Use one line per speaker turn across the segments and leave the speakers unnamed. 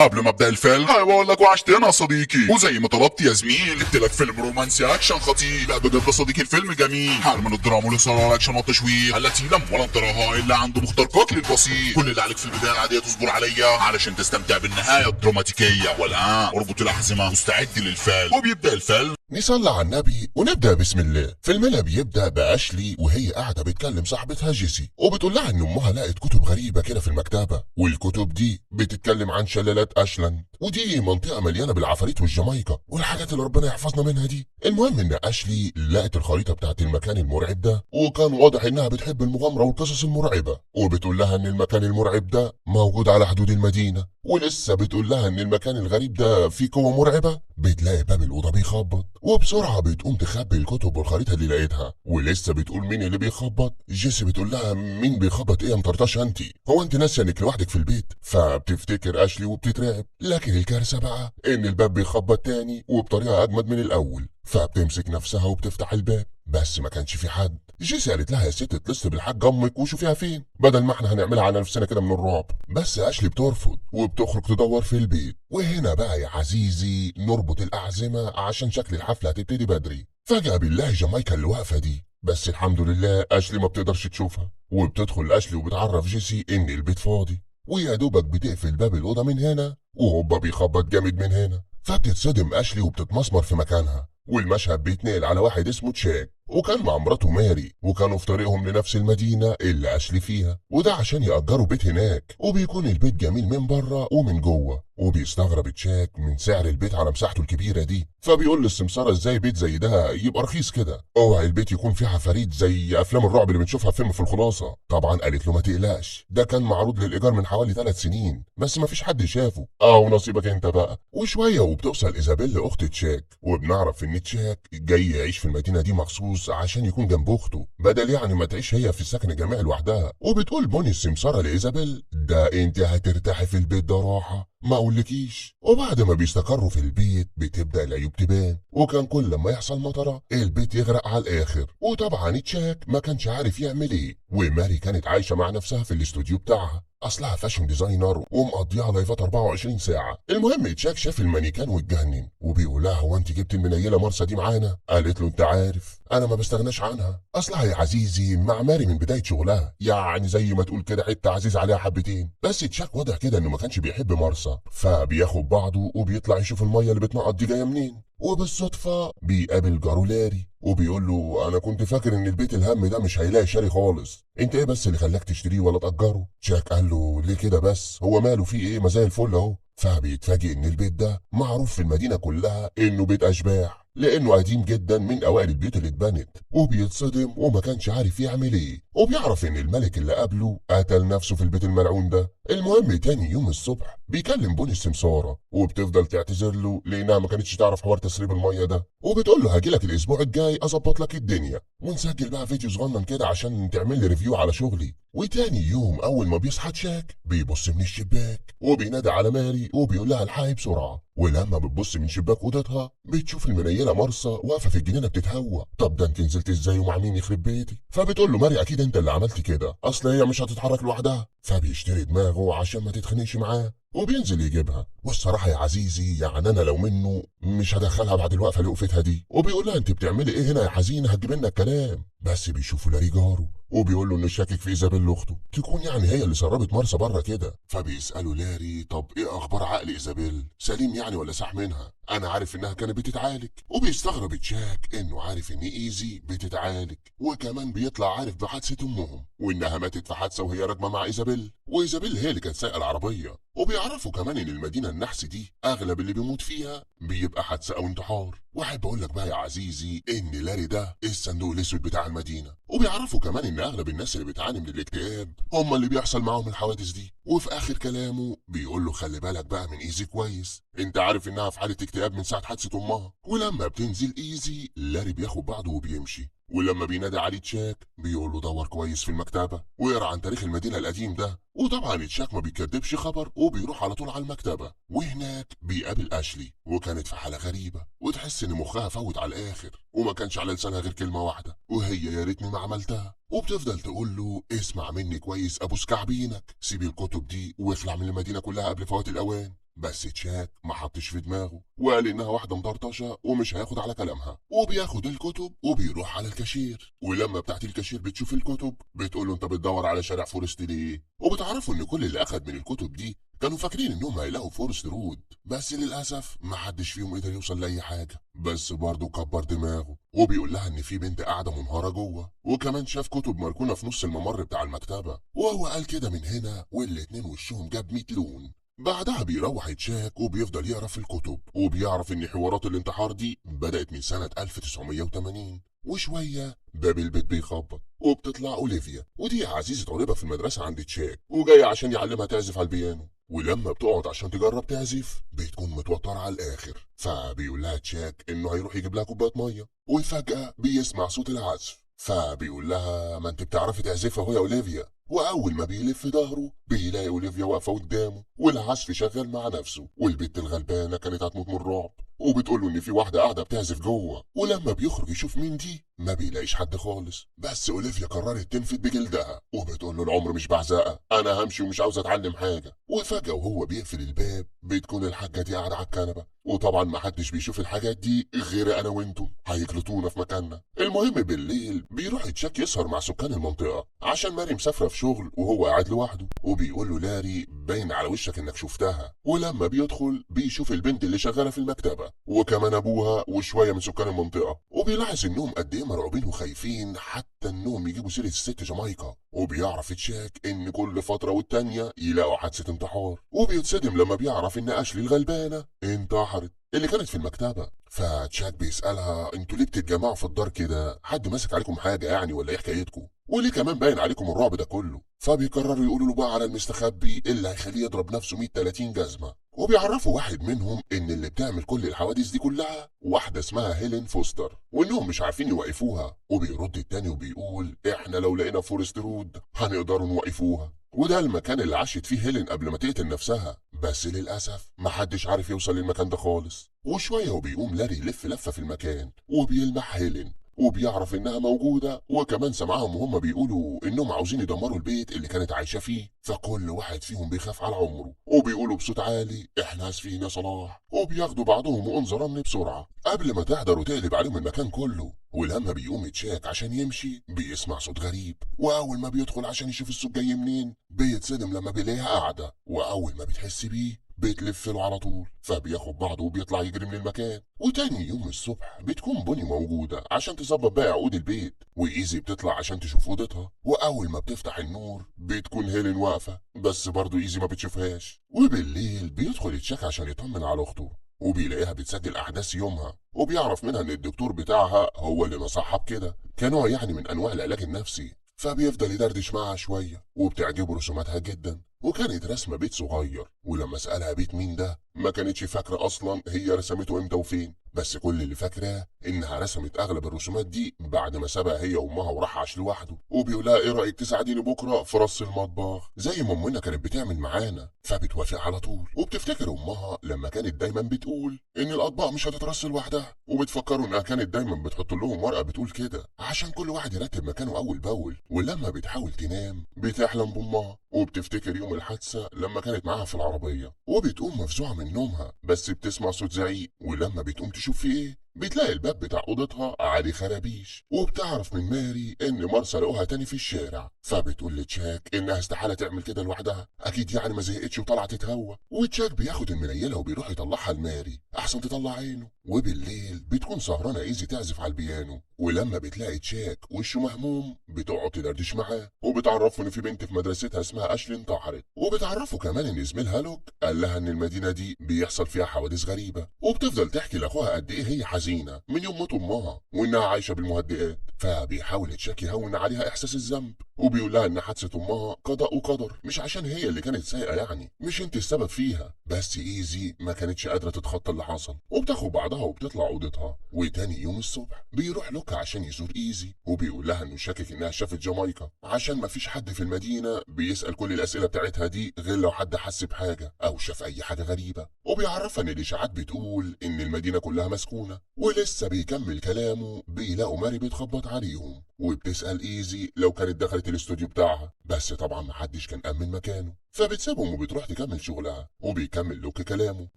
قبل ما ابدا الفيلم حابب اقول لك وحشتنا يا صديقي، وزي ما طلبت يا زميل جبت لك فيلم رومانسي اكشن خطير. لا بجد يا صديقي الفيلم جميل، حال من الدراما والاثاره والاكشن والتشويق التي لم ولن تراها الا عنده مخترقات للبسيط. كل اللي عليك في البدايه العاديه تصبر عليا علشان تستمتع بالنهايه الدراماتيكيه. والان اربط الاحزمه مستعد للفيلم، وبيبدا الفيلم.
نصلي على النبي ونبدأ بسم الله. فيلمنا بيبدأ بأشلي وهي قاعدة بتكلم صاحبتها جيسي، وبتقول لها إن أمها لقت كتب غريبة كده في المكتبة، والكتب دي بتتكلم عن شلالات أشلاند، ودي منطقة مليانة بالعفاريت والجمايكا والحاجات اللي ربنا يحفظنا منها دي. المهم إن أشلي لقت الخريطة بتاعت المكان المرعب ده، وكان واضح إنها بتحب المغامرة والقصص المرعبة، وبتقول لها إن المكان المرعب ده موجود على حدود المدينة، ولسه بتقول لها إن المكان الغريب ده فيه قوة مرعبة. بتلاقي باب الأوضة بيخبط، وبسرعة بتقوم تخبي الكتب والخريطة اللي لقيتها، ولسه بتقول مين اللي بيخبط. جيسي بتقول لها مين بيخبط ايه يا مطرطشة انتي، هو انت ناسية انك لوحدك في البيت؟ فبتفتكر اشلي وبتترعب، لكن الكارثة بقى ان الباب بيخبط تاني وبطريقة اجمد من الاول. فبتمسك نفسها وبتفتح الباب، بس ما كانش في حد. جيسي قالت لها يا ست اتصلي بالحاج امك وشوفيها فين، بدل ما احنا هنعملها على نفسنا كده من الرعب. بس اشلي بترفض وبتخرج تدور في البيت. وهنا بقى يا عزيزي نربط الاعزمه عشان شكل الحفله هتبتدي بدري. فجاه بنلاقي جامايكا اللي واقفه دي، بس الحمد لله اشلي ما بتقدرش تشوفها. وبتدخل اشلي وبتعرف جيسي ان البيت فاضي، ويا دوبك بتقفل باب الاوضه من هنا وهوبا بيخبط جامد من هنا. فبتتصدم اشلي وبتتمسمر في مكانها. والمشهد بيتنقل على واحد اسمه تشاك، وكان مع مراته ماري، وكانوا في طريقهم لنفس المدينة اللي أشلي فيها، وده عشان يأجروا بيت هناك. وبيكون البيت جميل من بره ومن جوه، وبيستغرب تشاك من سعر البيت على مساحته الكبيرة دي. فبيقول للسمسارة ازاي بيت زي ده يبقى رخيص كده، اوعي البيت يكون فيه عفاريت زي افلام الرعب اللي بنشوفها في فيلم في الخلاصة. طبعا قالت له ما تقلقش، ده كان معروض للإيجار من حوالي 3 سنين بس ما فيش حد شافه، ونصيبك انت بقى. وشوية وبتوصل إيزابيل أخت تشاك، وبنعرف إن تشاك جاي يعيش في المدينة دي مخصوص عشان يكون جنب أخته، بدل يعني ما تعيش هي في السكن الجامعي لوحدها. وبتقول بوني السمسارة لإيزابيل ده انت هترتاحي في البيت ده راحة ما اقولكيش. وبعد ما بيستقروا في البيت بتبدأ العيوب تبان، وكان كل لما يحصل مطرة البيت يغرق على الآخر. وطبعا تشاك ما كانش عارف يعمل ايه، وماري كانت عايشة مع نفسها في الاستوديو بتاعها، اصلها فاشن ديزاينر ومقضيها لايفات 24 ساعه. المهم تشاك شاف المانيكان واتجنن، وبيقول لها هو انت جبت المنيله مرسى دي معانا؟ قالت له انت عارف انا ما بستغناش عنها، اصلها يا عزيزي مع ماري من بدايه شغلها، يعني زي ما تقول كده حته عزيز عليها حبتين. بس تشاك واضح كده انه ما كانش بيحب مرسى، فبياخد بعضه وبيطلع يشوف الميه اللي بتنقط دي جايه منين. وبالصدفه بيقابل جاره لاري، وبيقول له انا كنت فاكر ان البيت الهم ده مش هيلاقي شاري خالص، انت ايه بس اللي خلاك تشتريه ولا تأجره؟ تشاك قال له ليه كده بس، هو ماله فيه ايه، ما زي الفل اهو. فبيتفاجئ ان البيت ده معروف في المدينه كلها انه بيت اشباح، لانه قديم جدا من اوائل البيوت اللي اتبنت. وبيتصدم وما كانش عارف يعمل ايه، وبيعرف ان الملك اللي قبله قتل نفسه في البيت الملعون ده. المهم تاني يوم الصبح بيكلم بوني السمساره، وبتفضل تعتذر له لانها ما كانتش تعرف حوار تسريب الميه ده، وبتقول له هاجي لك الاسبوع الجاي اظبط لك الدنيا، ونسجل بقى فيديو صغنن كده عشان تعمل لي ريفيو على شغلي. وتاني يوم اول ما بيصحى تشاك بيبص من الشباك وبينادي على ماري وبيقول لها الحقي بسرعه. ولما بتبص من شباك اوضتها بتشوف المنيله مرسى واقفه في الجنينه بتتهوى. طب ده انت نزلت ازاي ومع مين يخرب بيتي؟ فبتقول له ماري اكيد انت اللي عملت كده، اصل هي مش هتتحرك لوحدها. فبيشتري دماغه عشان ما تتخانقش معاه وبينزل يجيبها. والصراحه يا عزيزي يعني انا لو منه مش هدخلها بعد الوقفه اللي وقفتها دي. وبيقول لها انت بتعملي ايه هنا يا حزينه، هتجيب لنا الكلام. بس بيشوفوا لاري جاره وبيقول له انه شاكك في ايزابيل اخته، تكون يعني هي اللي سربت مرسى بره كده. فبيسالوا لاري طب ايه اخبار عقل ايزابيل، سليم يعني ولا ساح منها؟ انا عارف انها كانت بتتعالج. وبيستغرب تشاك انه عارف ان ايزي بتتعالج، وكمان بيطلع عارف بحادثه امهم وانها ماتت في حادثه وهي راكبه مع ايزابيل، وايزابيل هي اللي كانت سايقه العربيه. وبيعرفوا كمان ان المدينه النحس دي اغلب اللي بيموت فيها بيبقى حادثه او انتحار. واحب اقول لك بقى يا عزيزي ان لاري ده الصندوق الاسود بتاع المدينه. وبيعرفوا كمان ان اغلب الناس اللي بتعاني من الاكتئاب هم اللي بيحصل معاهم الحوادث دي. وفي اخر كلامه بيقول له خلي بالك بقى من ايزي كويس، انت عارف انها في حاله اكتئاب من ساعه حادثه امها. ولما بتنزل ايزي لاري بياخد بعضه وبيمشي. ولما بينادي عليه تشاك بيقول له دور كويس في المكتبه واقرا عن تاريخ المدينه القديم ده. وطبعا تشاك ما بيكدبش خبر وبيروح على طول على المكتبه. وهناك بيقابل اشلي، وكانت في حاله غريبه وتحس ان مخها فوت على الاخر، وما كانش على لسانها غير كلمه واحده وهي يا ريتني ما عملتها. وبتفضل تقول له اسمع مني كويس ابوس كعبينك، سيب الكتب دي واخلع من المدينه كلها قبل فوات الاوان. بس تشاك ما حطش في دماغه وقال انها واحده مطرطشه ومش هياخد على كلامها، وبياخد الكتب وبيروح على الكاشير. ولما بتاعت الكاشير بتشوف الكتب بتقول له انت بتدور على شارع فورست ليه؟ وبتعرفوا ان كل اللي اخد من الكتب دي كانوا فاكرين انهم هيلاقوا فورست رود، بس للاسف ما حدش فيهم قدر يوصل لاي حاجه. بس برضه كبر دماغه وبيقول لها ان في بنت قاعده منهاره جوه، وكمان شاف كتب مركونه في نص الممر بتاع المكتبه، وهو قال كده من هنا والاتنين وشهم جاب 100 لون. بعدها بيروح يتشاك وبيفضل يقرا في الكتب، وبيعرف ان حوارات الانتحار دي بدأت من سنة 1980. وشوية باب البيت بيخبط وبتطلع اوليفيا، ودي عزيزة قريبة في المدرسة عند تشاك وجاية عشان يعلمها تعزف على البيانو. ولما بتقعد عشان تجرب تعزف بتكون متوترة على الآخر، فبيقول لها تشاك انه هيروح يجيب لها كوباية مية، وفجأة بيسمع صوت العزف، فبيقول لها ما انت بتعرفي تعزفي اهو يا اوليفيا. واول ما بيلف ظهره بيلاقي اوليفيا واقفه قدامه والعزف شغال مع نفسه، والبت الغلبانه كانت هتموت من الرعب وبتقول له ان في واحده قاعده بتعزف جوه. ولما بيخرج يشوف مين دي ما بيلاقيش حد خالص، بس اوليفيا قررت تنفد بجلدها وبتقول له العمر مش بعزقه، انا همشي ومش عاوز اتعلم حاجه. وفجاه وهو بيقفل الباب بتكون الحاجه دي قاعده على الكنبه، وطبعا ما حدش بيشوف الحاجات دي غير انا وانتم، هيجلطونا في مكاننا. المهم بالليل بيروح يتشاك يسهر مع سكان المنطقه عشان ماري مسافره في شغل وهو قاعد لوحده، وبيقول له لاري باين على وشك انك شفتها. ولما بيدخل بيشوف البنت اللي شغاله في المكتبه وكمان ابوها وشويه من سكان المنطقه، وبيلاحظ انهم قد ايه مرعوبين وخايفين حتى انهم يجيبوا سيره الست جامايكا. وبيعرف تشاك ان كل فتره والتانيه يلاقوا حادثه انتحار، وبيتصدم لما بيعرف ان اشلي الغلبانه انتحرت اللي كانت في المكتبه. فتشاك بيسالها انتوا ليه بتتجمعوا في الدار كده؟ حد ماسك عليكم حاجه يعني ولا ايه حكايتكم؟ وليه كمان باين عليكم الرعب ده كله؟ فبيقرروا يقولوا له بقى على المستخبي اللي هيخليه يضرب نفسه 100 30 جزمه. وبيعرفوا واحد منهم ان اللي بتعمل كل الحوادث دي كلها واحده اسمها هيلين فوستر، وانهم مش عارفين يوقفوها. وبيرد التاني وبيقول احنا لو لقينا فورست رود هنقدروا نوقفوها، وده المكان اللي عاشت فيه هيلين قبل ما تقتل نفسها. بس للاسف محدش عارف يوصل للمكان ده خالص. وشويه وبيقوم لاري يلف لفه في المكان وبيلمح هيلين، وبيعرف انها موجوده، وكمان سمعهم وهم بيقولوا انهم عاوزين يدمروا البيت اللي كانت عايشه فيه. فكل واحد فيهم بيخاف على عمره وبيقولوا بصوت عالي احنا اسفين يا صلاح، وبياخدوا بعضهم وانظر رن بسرعه قبل ما تحضر وتقلب عليهم المكان كله. ولما بيقوم يتشاك عشان يمشي بيسمع صوت غريب، واول ما بيدخل عشان يشوف الصوت جاي منين بيتصدم لما بيلاقيها قاعده، واول ما بتحس بيه بتلف له على طول. فبياخد بعضه وبيطلع يجري من المكان. وتاني يوم الصبح بتكون بوني موجودة عشان تظبط بقى عقود البيت، وإيزي بتطلع عشان تشوف أوضتها. وأول ما بتفتح النور بتكون هيلين واقفة، بس برضه إيزي ما بتشوفهاش. وبالليل بيدخل يتشاك عشان يطمن على أخته، وبيلاقيها بتسجل أحداث يومها، وبيعرف منها إن الدكتور بتاعها هو اللي نصحها بكده كنوع يعني من أنواع العلاج النفسي. فبيفضل يدردش معاها شوية وبتعجبه رسوماتها جدا، وكانت رسمة بيت صغير. ولما سألها بيت مين ده ما كانتش فاكرة أصلا هي رسمته إمتى وفين، بس كل اللي فاكراه إنها رسمت أغلب الرسومات دي بعد ما سابها هي وأمها وراح عاش لوحده. وبيقولها إيه رأيك تساعديني بكرة في رص المطبخ زي ما أمنا كانت بتعمل معانا؟ فبتوافق على طول، وبتفتكر أمها لما كانت دايما بتقول إن الأطباق مش هتترص لوحدها، وبتفكروا إنها كانت دايما بتحط لهم ورقة بتقول كده عشان كل واحد يرتب مكانه أول بأول. ولما بتحاول تنام بتحلم بأمها وبتفتكر يوم الحادثة لما كانت معاها في العربية، وبتقوم مفزوعة من نومها بس بتسمع صوت زعيق. ولما بتقوم تشوف في ايه بتلاقي الباب بتاع اوضتها عليه خرابيش، وبتعرف من ماري ان مارسا لقوها تاني في الشارع. فبتقول لتشاك انها استحاله تعمل كده لوحدها، اكيد يعني ما زهقتش وطلعت تتهوى. وتشاك بياخد المنيله وبيروح يطلعها لماري احسن تطلع عينه. وبالليل بتكون سهرانه ايزي تعزف على البيانو، ولما بتلاقي تشاك وشه مهموم بتقعد تدردش معاه، وبتعرفه ان في بنت في مدرستها اسمها اشلي انتحرت. وبتعرفه كمان ان زميلها لوك قال لها ان المدينه دي بيحصل فيها حوادث غريبه، وبتفضل تحكي لاخوها قد ايه هي حزينه من يوم موت امها وانها عايشه بالمهدئات. فبيحاول تشاك يهون عليها احساس الذنب، وبيقول لها ان حادثه امها قضاء وقدر، مش عشان هي اللي كانت سايقه يعني، مش انت السبب فيها، بس ايزي ما كانتش قادره تتخطى اللي حصل. وبتاخد بعضها وبتطلع اوضتها. وتاني يوم الصبح بيروح لوكا عشان يزور ايزي، وبيقول لها انه شاكك انها شافت جامايكا عشان ما فيش حد في المدينه بيسال كل الاسئله بتاعتها دي غير لو حد حس بحاجه او شاف اي حاجه غريبه. وبيعرفها ان الاشاعات بتقول ان المدينه كلها مسكونه. ولسه بيكمل كلامه بيلاقوا ماري بتخبط عليهم، وبتسأل ايزي لو كانت دخلت الاستوديو بتاعها، بس طبعا محدش كان أمن مكانه، فبتسيبهم وبتروح تكمل شغلها. وبيكمل لوك كلامه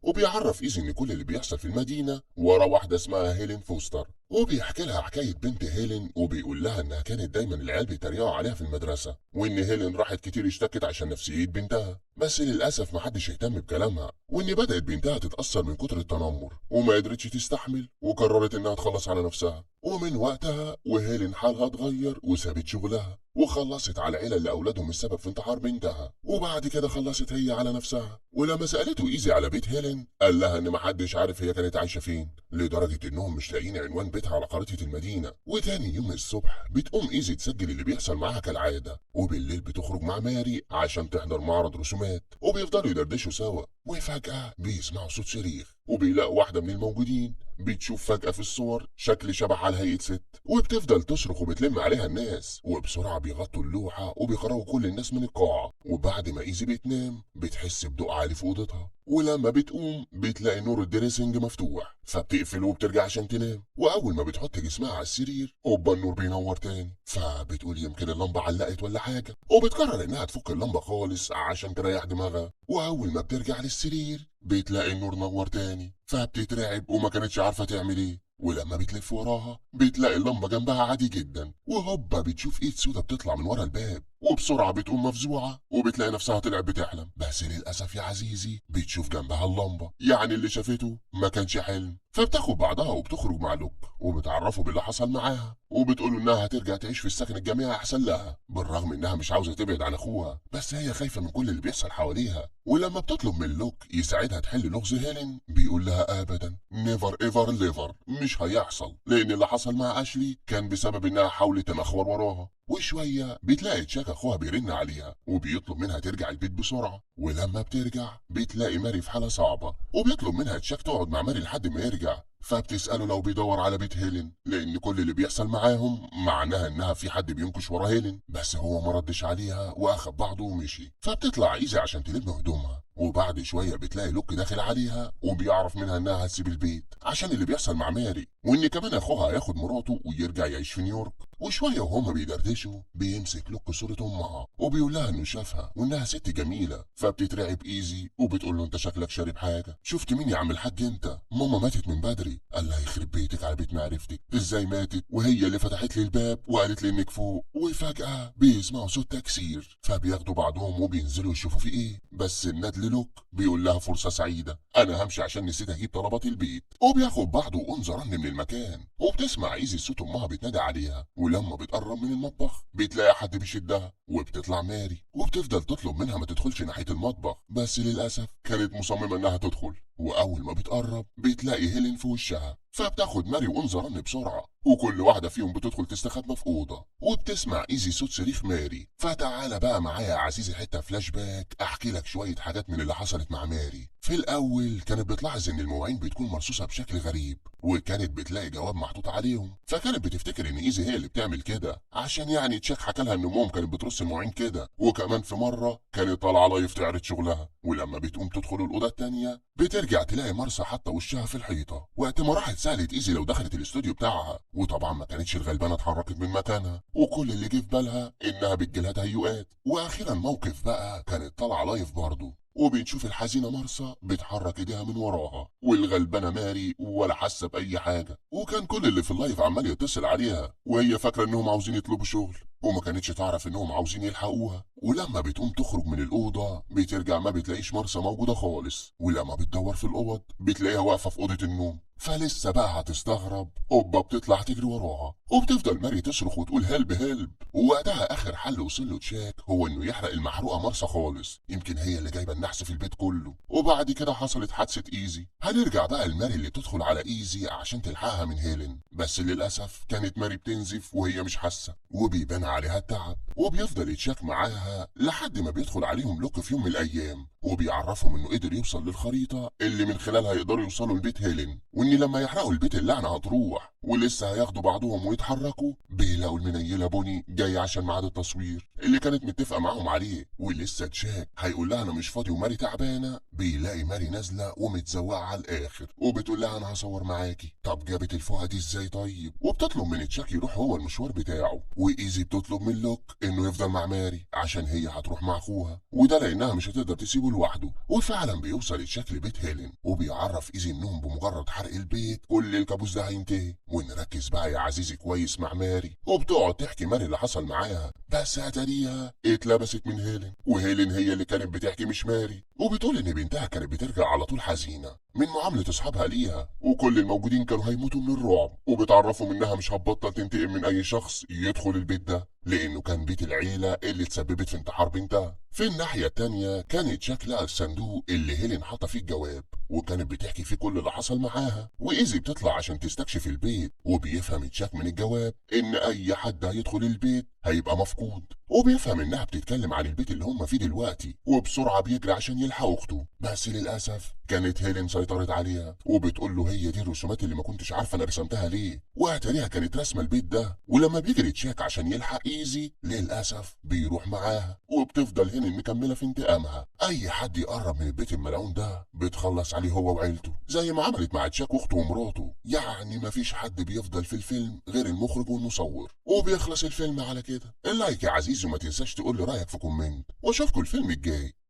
وبيعرف ايزي ان كل اللي بيحصل في المدينة ورا واحدة اسمها هيلين فوستر، وبيحكي لها حكاية بنت هيلين، وبيقول لها انها كانت دايما العيال بيتريقوا عليها في المدرسة، وان هيلين راحت كتير اشتكت عشان نفسية بنتها، بس للأسف محدش اهتم بكلامها، وان بدأت بنتها تتأثر من كتر التنمر وما قدرتش تستحمل وقررت انها تخلص على نفسها. ومن وقتها وهيلين حالها اتغير وسابت شغلها وخلصت على العيلة اللي أولادهم السبب في انتحار بنتها، وبعد كده خلصت هي على نفسها. ولما سألته إيزي على بيت هيلين قال لها إن محدش عارف هي كانت عايشة فين، لدرجة إنهم مش لاقيين عنوان بيتها على خريطة المدينة. وتاني يوم الصبح بتقوم إيزي تسجل اللي بيحصل معاها كالعادة، وبالليل بتخرج مع ماري عشان تحضر معرض رسومات، وبيفضلوا يدردشوا سوا. وفجأة بيسمعوا صوت صريخ، وبيلاقوا واحدة من الموجودين بتشوف فجأة في الصور شكل شبح على هيئة ست، وبتفضل تصرخ وبتلم عليها الناس، وبسرعة بيغطوا اللوحة وبيخرجوا كل الناس من القاعة. وبعد ما ايزي بتنام بتحس بضوء عالي في اوضتها، ولما بتقوم بتلاقي نور الدريسنج مفتوح، فبتقفله وبترجع عشان تنام. واول ما بتحط جسمها على السرير هوبا النور بينور تاني، فبتقول يمكن اللمبة علقت ولا حاجة، وبتقرر انها تفك اللمبة خالص عشان تريح دماغها. واول ما بترجع للسرير بتلاقي النور نور تاني، فبتترعب وما كانتش عارفة تعمل ايه. ولما بتلف وراها بتلاقي اللمبة جنبها عادي جدا، وهوبا بتشوف ايد سودا بتطلع من ورا الباب، وبسرعة بتقوم مفزوعة وبتلاقي نفسها طلعت بتحلم. بس للأسف يا عزيزي بتشوف جنبها اللمبة، يعني اللي شافته ما كانش حلم. فبتاخد بعضها وبتخرج مع لوك وبتعرفه باللي حصل معاها، وبتقوله انها هترجع تعيش في السكن الجامعي احسن لها، بالرغم انها مش عاوزة تبعد عن اخوها، بس هي خايفة من كل اللي بيحصل حواليها. ولما بتطلب من لوك يساعدها تحل لغز هيلين بيقول لها ابدا نيفر ايفر ليفر، مش هيحصل، لان اللي حصل مع اشلي كان بسبب انها حاولت تنخور وراها. وشوية بتلاقي تشاك اخوها بيرن عليها وبيطلب منها ترجع البيت بسرعة. ولما بترجع بتلاقي ماري في حالة صعبة، وبيطلب منها تشاك تقعد مع ماري لحد ما يرجع. فبتسأله لو بيدور على بيت هيلين، لأن كل اللي بيحصل معاهم معناها إنها في حد بينكش ورا هيلين، بس هو ما ردش عليها وأخد بعضه ومشي. فبتطلع إيزي عشان تلم هدومها، وبعد شوية بتلاقي لوك داخل عليها وبيعرف منها إنها هتسيب البيت عشان اللي بيحصل مع ماري، وإن كمان أخوها هياخد مراته ويرجع يعيش في نيويورك. وشوية وهما بيدردشوا بيمسك لوك صورة أمها وبيقول لها إنه شافها وإنها ست جميلة. فبتترعب إيزي وبتقول له أنت شكلك شارب حاجة، شفت مين يا عم الحاج أنت؟ ماما ماتت من بدري. قال لها يخرب بيتك على بيت معرفتك، إزاي ماتت وهي اللي فتحت لي الباب وقالت لي إنك فوق؟ وفجأة بيسمعوا صوت تكسير، فبياخدوا بعضهم وبينزلوا يشوفوا في إيه. بس الندل لوك بيقول لها فرصة سعيدة، أنا همشي عشان نسيت أجيب طلبات البيت. وبياخد بعضه وأنظرن من المكان، وبتسمع إيزي صوت أمها بتنادى عليها. ولما بتقرب من المطبخ بتلاقي حد بيشدها، وبتطلع ماري وبتفضل تطلب منها ما تدخلش ناحية المطبخ، بس للأسف كانت مصممة إنها تدخل. وأول ما بتقرب بتلاقي هيلين في وشها، فبتاخد ماري وانظرن بسرعة، وكل واحدة فيهم بتدخل تستخبى في أوضة. وبتسمع إيزي صوت صريخ ماري. فتعالى بقى معايا يا عزيزي حتة فلاش باك أحكي لك شوية حاجات من اللي حصلت مع ماري. في الأول كانت بتلاحظ إن المواعين بتكون مرصوصة بشكل غريب، وكانت بتلاقي جواب محطوط عليهم، فكانت بتفتكر إن إيزي هي اللي بتعمل كده عشان يعني تشاك حكى لها إن أمهم كانت بترص المواعين كده. وكمان في مرة كانت طالعة لايف تعرض شغلها، ولما بتقوم تدخل الأوضة التانية بترجع تلاقي مرسى حاطة وشها في الحيطة. وقت ما راحت سألت إيزي لو دخلت الاستوديو بتاعها، وطبعا ما كانتش الغلبانة اتحركت من مكانها، وكل اللي جه في بالها إنها بتجيلها تهيؤات. وأخيرا موقف بقى كانت طالعة لايف برضه، وبنشوف الحزينة مرسى بتحرك ايديها من وراها، والغلبانة ماري ولا حاسة بأي حاجة. وكان كل اللي في اللايف عمال يتصل عليها وهي فاكرة انهم عاوزين يطلبوا شغل، وما كانتش تعرف انهم عاوزين يلحقوها. ولما بتقوم تخرج من الأوضة بترجع ما بتلاقيش مرسى موجودة خالص، ولما بتدور في الأوض بتلاقيها واقفة في أوضة النوم. فلسه بقى هتستغرب هوبا بتطلع تجري وراها، وبتفضل ماري تصرخ وتقول هلب هلب. ووقتها آخر حل وصل له تشاك هو إنه يحرق المحروقة مرسى خالص، يمكن هي اللي جايبة النحس في البيت كله. وبعد كده حصلت حادثة إيزي. هنرجع بقى لماري اللي تدخل على إيزي عشان تلحقها من هيلين، بس للأسف كانت ماري بتنزف وهي مش حاسة، وبيبان عليها التعب. وبيفضل يتشاك معاها لحد ما بيدخل عليهم لوك في يوم من الأيام، وبيعرفهم إنه قدر يوصل للخريطة اللي من خلالها يقدروا يوصلوا لبيت هيلين، وإن لما يحرقوا البيت اللعنة هتروح. ولسه هياخدوا بعضهم ويتحركوا بيلاقوا المنيلة بوني جاية عشان ميعاد التصوير اللي كانت متفقة معاهم عليه. ولسه تشاك هيقول لها انا مش فاضي وماري تعبانة، بيلاقي ماري نازلة ومتزوقة على الاخر وبتقول لها انا هصور معاكي. طب جابت الفوهة دي ازاي طيب؟ وبتطلب من تشاك يروح هو المشوار بتاعه، وايزي بتطلب من لوك انه يفضل مع ماري عشان هي هتروح مع اخوها، وده لانها مش هتقدر تسيبه لوحده. وفعلا بيوصل تشاك لبيت هيلين وبيعرف ايزي انهم بمجرد حرق البيت كل الكابوس ده هينتهي. ونركز بقى يا عزيزي كويس مع ماري، وبتقعد تحكي ماري اللي حصل معاها، بس اتاريها اتلبست من هيلين، وهيلين هي اللي كانت بتحكي مش ماري. وبتقول ان بنتها كانت بترجع على طول حزينه من معامله اصحابها ليها، وكل الموجودين كانوا هيموتوا من الرعب. وبتعرفهم انها مش هتبطل تنتقم من اي شخص يدخل البيت ده لانه كان بيت العيله اللي اتسببت في انتحار بنتها. في الناحيه التانيه كانت تشاك لقى الصندوق اللي هيلين حاطه فيه الجواب، وكانت بتحكي فيه كل اللي حصل معاها. وايزي بتطلع عشان تستكشف البيت، وبيفهم تشاك من الجواب ان اي حد هيدخل البيت هيبقى مفقود. وبيفهم انها بتتكلم عن البيت اللي هم فيه دلوقتي، وبسرعه بيجري عشان يلحق اخته. بس للاسف كانت هيلين سيطرت عليها، وبتقول له هي دي الرسومات اللي ما كنتش عارفه انا رسمتها ليه، واتاريها كانت رسمه البيت ده. ولما بيجري تشاك عشان يلحق ايزي للاسف بيروح معاها، وبتفضل هيلين مكمله في انتقامها. اي حد يقرب من البيت الملعون ده بتخلص عليه هو وعيلته، زي ما عملت مع تشاك واخته ومراته. يعني مفيش حد بيفضل في الفيلم غير المخرج والمصور. وبيخلص الفيلم على كده. اللايك يا عزيزي وما تنساش تقول لي رايك في كومنت، واشوفكم الفيلم الجاي.